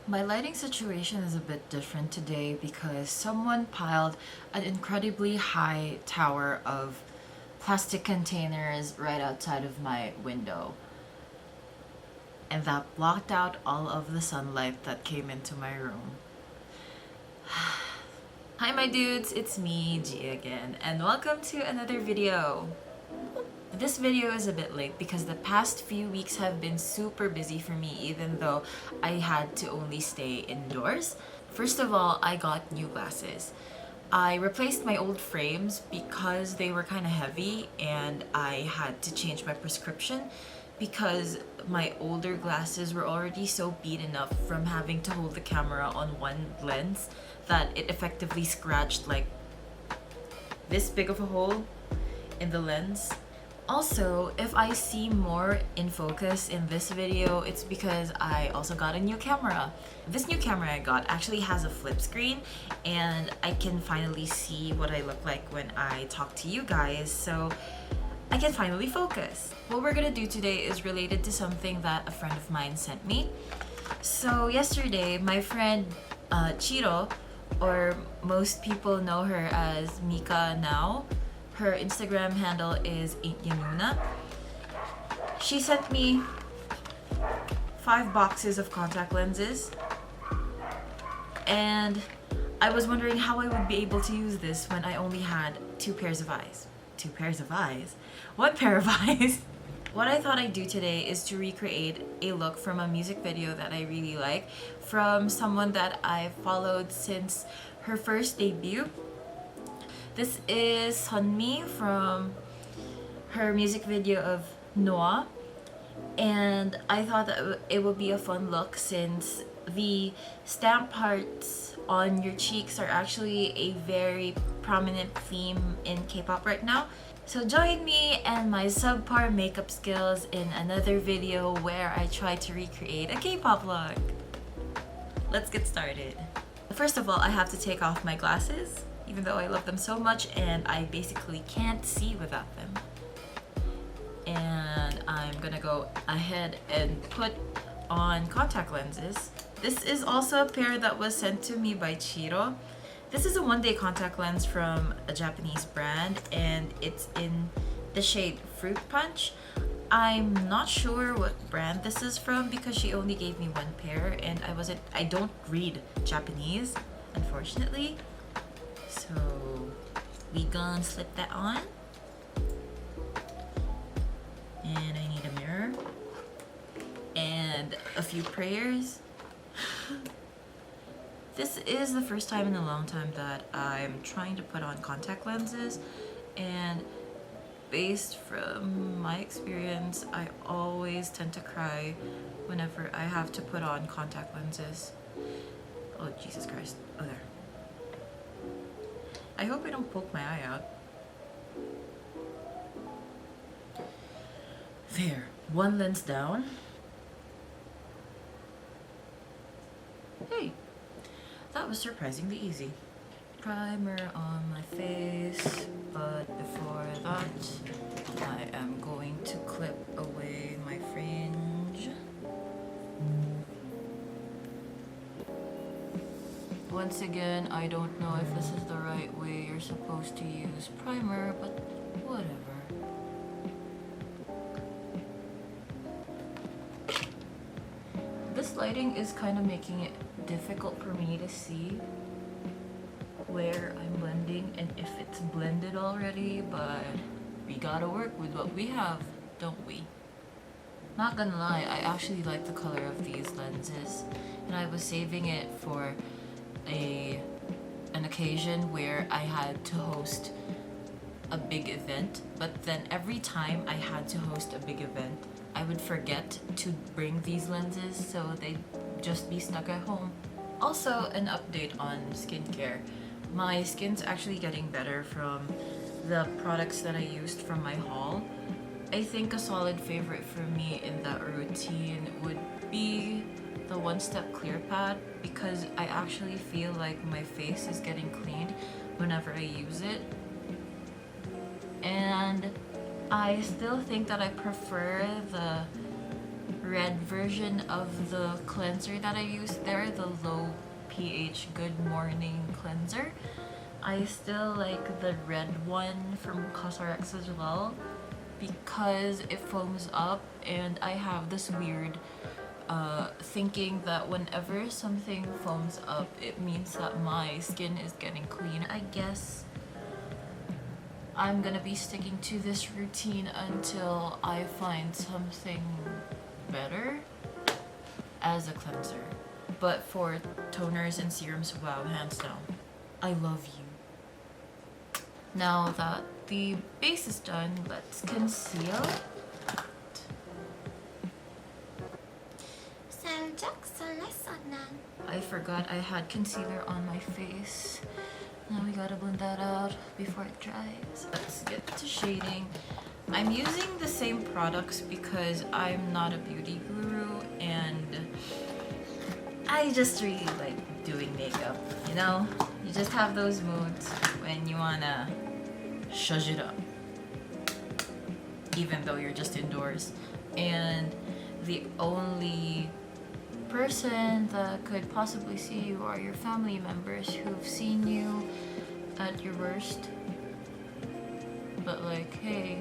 My lighting situation is a bit different today because someone piled an incredibly high tower of plastic containers right outside of my window. And that blocked out all of the sunlight that came into my room. Hi my dudes, it's me, G again, and welcome to another video. This video is a bit late because the past few weeks have been super busy for me even though I had to only stay indoors. First of all, I got new glasses. I replaced my old frames because they were kind of heavy and I had to change my prescription because my older glasses were already so beat enough from having to hold the camera on one lens that it effectively scratched like this big of a hole in the lens. Also, if I see more in focus in this video, it's because I also got a new camera. This new camera I got actually has a flip screen and I can finally see what I look like when I talk to you guys, so I can finally focus. What we're gonna do today is related to something that a friend of mine sent me. So yesterday, my friend Chiro, or most people know her as Mika now, her Instagram handle is @yanuna. She sent me 5 boxes of contact lenses and I was wondering how I would be able to use this when I only had 2 pairs of eyes. 2 pairs of eyes? 1 pair of eyes? What I thought I'd do today is to recreate a look from a music video that I really like from someone that I've followed since her first debut. This is Sunmi from her music video of Noah, and I thought that it would be a fun look since the stamp parts on your cheeks are actually a very prominent theme in K-pop right now. So join me and my subpar makeup skills in another video where I try to recreate a K-pop look. Let's get started. First of all, I have to take off my glasses, even though I love them so much and I basically can't see without them. And I'm gonna go ahead and put on contact lenses. This is also a pair that was sent to me by Chiro. This is a one-day contact lens from a Japanese brand and it's in the shade Fruit Punch. I'm not sure what brand this is from because she only gave me 1 pair and I don't read Japanese, unfortunately. So we gonna slip that on. And I need a mirror and a few prayers. This is the first time in a long time that I'm trying to put on contact lenses, and based from my experience, I always tend to cry whenever I have to put on contact lenses. Oh Jesus Christ. Oh, there. I hope I don't poke my eye out. There, 1 lens down. Hey, that was surprisingly easy. Primer on my face, but before that, I am going to clip away my fringe. Once again, I don't know if this is the right way you're supposed to use primer, but whatever. This lighting is kind of making it difficult for me to see where I'm blending and if it's blended already, but we gotta work with what we have, don't we? Not gonna lie, I actually like the color of these lenses, and I was saving it for an occasion where I had to host a big event, but then every time I had to host a big event, I would forget to bring these lenses, so they'd just be stuck at home. Also, an update on skincare. My skin's actually getting better from the products that I used from my haul. I think a solid favorite for me in that routine would be the One Step Clear Pad because I actually feel like my face is getting cleaned whenever I use it. And I still think that I prefer the red version of the cleanser that I used there, the low pH Good Morning cleanser. I still like the red one from CosRX as well because it foams up, and I have this weird thinking that whenever something foams up, it means that my skin is getting clean. I guess I'm gonna be sticking to this routine until I find something better as a cleanser. But for toners and serums, wow, hands down, I love you. Now that the base is done, let's conceal. I forgot I had concealer on my face. Now we gotta blend that out before it dries. Let's get to shading. I'm using the same products because I'm not a beauty guru and I just really like doing makeup, you know? You just have those moods when you wanna shush it up, even though you're just indoors. And the only person that could possibly see you are your family members who've seen you at your worst. But like, hey,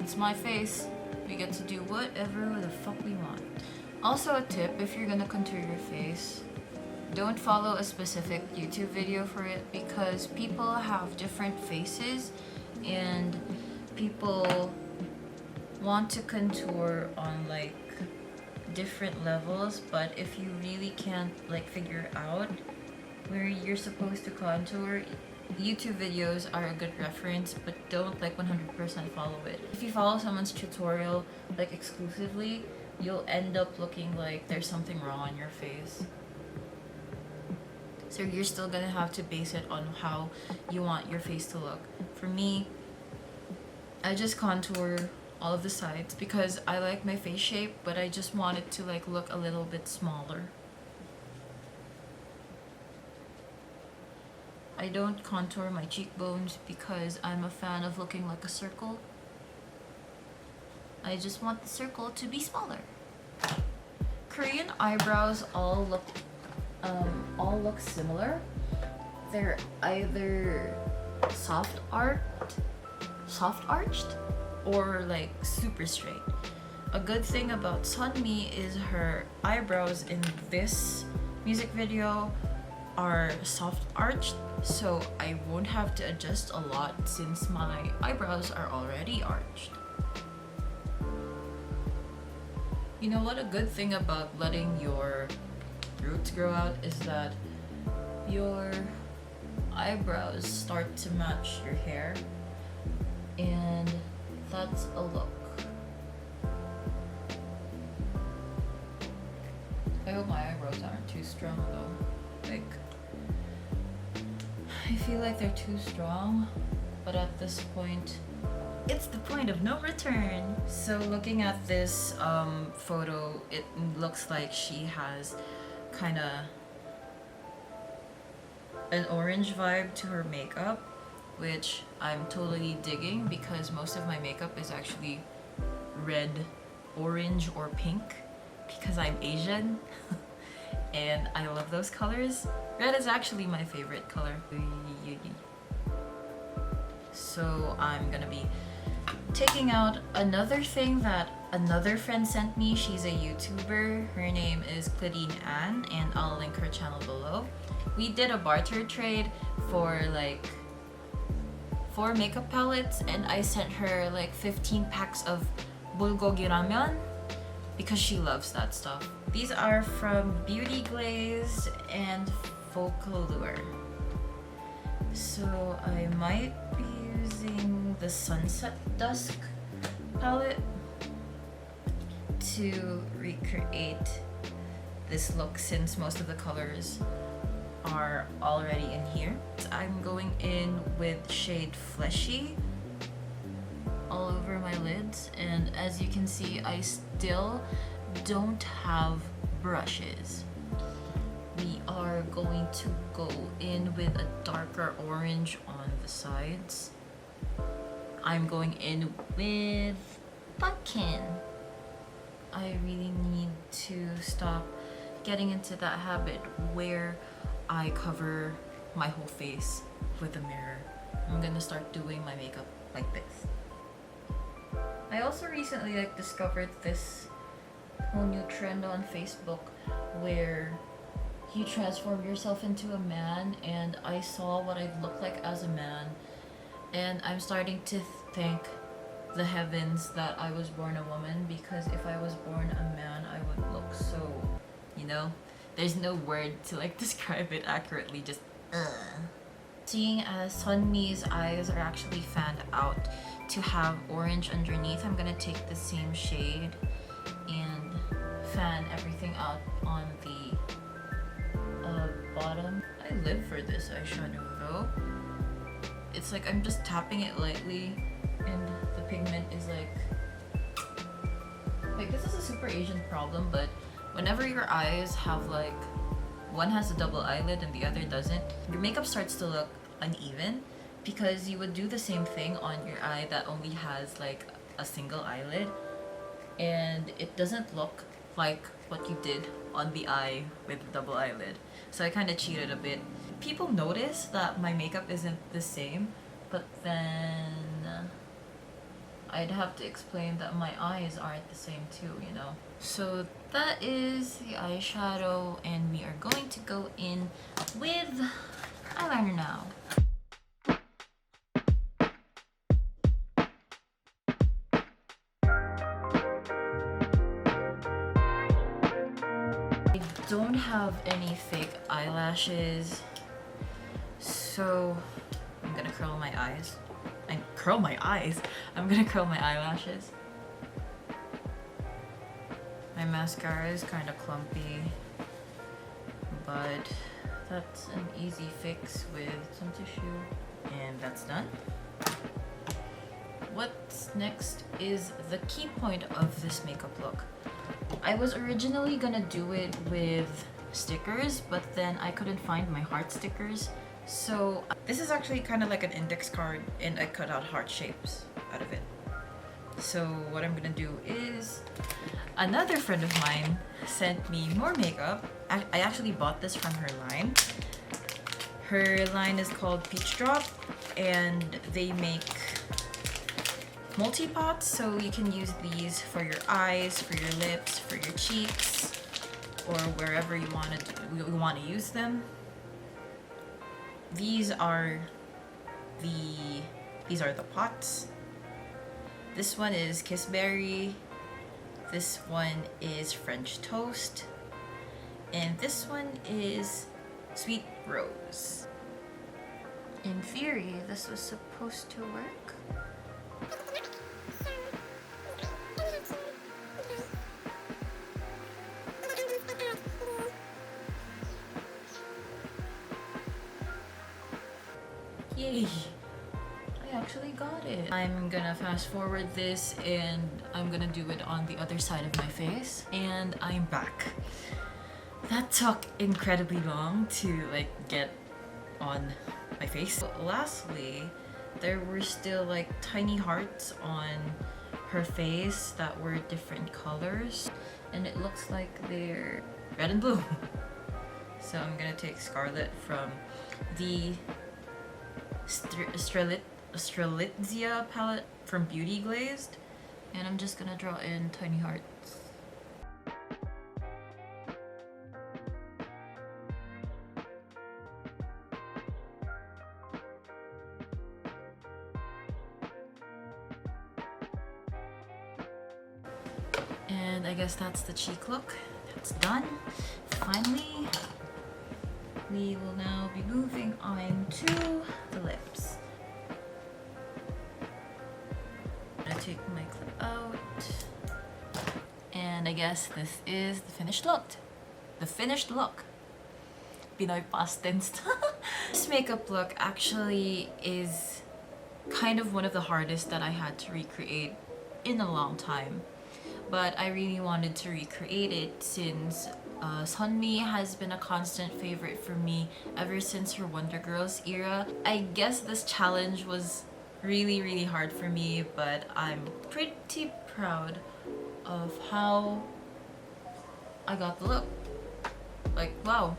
it's my face. We get to do whatever the fuck we want. Also a tip, if you're gonna contour your face, don't follow a specific YouTube video for it because people have different faces and people want to contour on like different levels, but if you really can't like figure out where you're supposed to contour, YouTube videos are a good reference, but don't like 100% follow it. If you follow someone's tutorial like exclusively, you'll end up looking like there's something wrong on your face. So you're still gonna have to base it on how you want your face to look. For me, I just contour all of the sides because I like my face shape, but I just want it to like look a little bit smaller. I don't contour my cheekbones because I'm a fan of looking like a circle. I just want the circle to be smaller. Korean eyebrows all look similar. They're either soft arched or like super straight. A good thing about Sunmi is her eyebrows in this music video are soft arched, so I won't have to adjust a lot since my eyebrows are already arched. You know what, a good thing about letting your roots grow out is that your eyebrows start to match your hair, and that's a look. I hope my eyebrows aren't too strong though. Like, I feel like they're too strong, but at this point, it's the point of no return. So looking at this photo, it looks like she has kind of an orange vibe to her makeup, which I'm totally digging because most of my makeup is actually red, orange, or pink because I'm Asian and I love those colors. Red is actually my favorite color. So I'm gonna be taking out another thing that another friend sent me. She's a YouTuber. Her name is Claudine Ann, and I'll link her channel below. We did a barter trade for like 4 makeup palettes, and I sent her like 15 packs of bulgogi ramen because she loves that stuff. These are from Beauty Glaze and Folklore. So I might be using the Sunset Dusk palette to recreate this look since most of the colors are already in here. I'm going in with shade Fleshy all over my lids, and as you can see, I still don't have brushes. We are going to go in with a darker orange on the sides. I'm going in with Pumpkin. I really need to stop getting into that habit where I cover my whole face with a mirror. I'm gonna start doing my makeup like this. I also recently discovered this whole new trend on Facebook where you transform yourself into a man, and I saw what I'd look like as a man, and I'm starting to thank the heavens that I was born a woman, because if I was born a man I would look so, you know, there's no word to describe it accurately, just Seeing as Sunmi's eyes are actually fanned out to have orange underneath, I'm gonna take the same shade and fan everything out on the bottom. I live for this eyeshadow though. It's like I'm just tapping it lightly and the pigment is like this is a super Asian problem, but whenever your eyes have one has a double eyelid and the other doesn't, your makeup starts to look uneven, because you would do the same thing on your eye that only has a single eyelid, and it doesn't look like what you did on the eye with the double eyelid. So I kind of cheated a bit. People notice that my makeup isn't the same, but then I'd have to explain that my eyes aren't the same too, you know. So that is the eyeshadow, and we are going to go in with eyeliner now. I don't have any fake eyelashes, so I'm gonna curl my eyes. I'm gonna curl my eyelashes. My mascara is kind of clumpy, but that's an easy fix with some tissue, and that's done. What's next is the key point of this makeup look. I was originally gonna do it with stickers, but then I couldn't find my heart stickers. So this is actually kind of like an index card, and I cut out heart shapes out of it. So what I'm gonna do is, another friend of mine sent me more makeup. I actually bought this from her line. Her line is called Peach Drop, and they make multi-pots, so you can use these for your eyes, for your lips, for your cheeks, or wherever you want to use them. These are the pots. This one is Kissberry, this one is French Toast, and this one is Sweet Rose. In theory, this was supposed to work. Yay! I actually got it. I'm gonna fast forward this and I'm gonna do it on the other side of my face, and I'm back. That took incredibly long to get on my face. But lastly, there were still tiny hearts on her face that were different colors, and it looks like they're red and blue. So I'm gonna take Scarlet from the Strelitzia palette from Beauty Glazed, and I'm just gonna draw in tiny hearts. And I guess that's the cheek look. That's done. Finally, we will now be moving on to the lips. I'm gonna take my clip out. And I guess this is the finished look. The finished look. Pinoy past tense. This makeup look actually is kind of one of the hardest that I had to recreate in a long time. But I really wanted to recreate it since sunmi has been a constant favorite for me ever since her Wonder Girls era. I guess this challenge was really hard for me, but I'm pretty proud of how I got the look. Like, wow,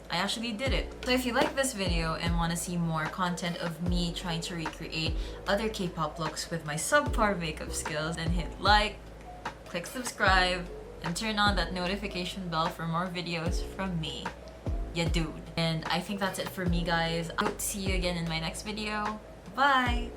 I actually did it. So if you like this video and want to see more content of me trying to recreate other K-pop looks with my subpar makeup skills, then hit like, click subscribe, and turn on that notification bell for more videos from me, ya dude. And I think that's it for me, guys. I hope to see you again in my next video. Bye!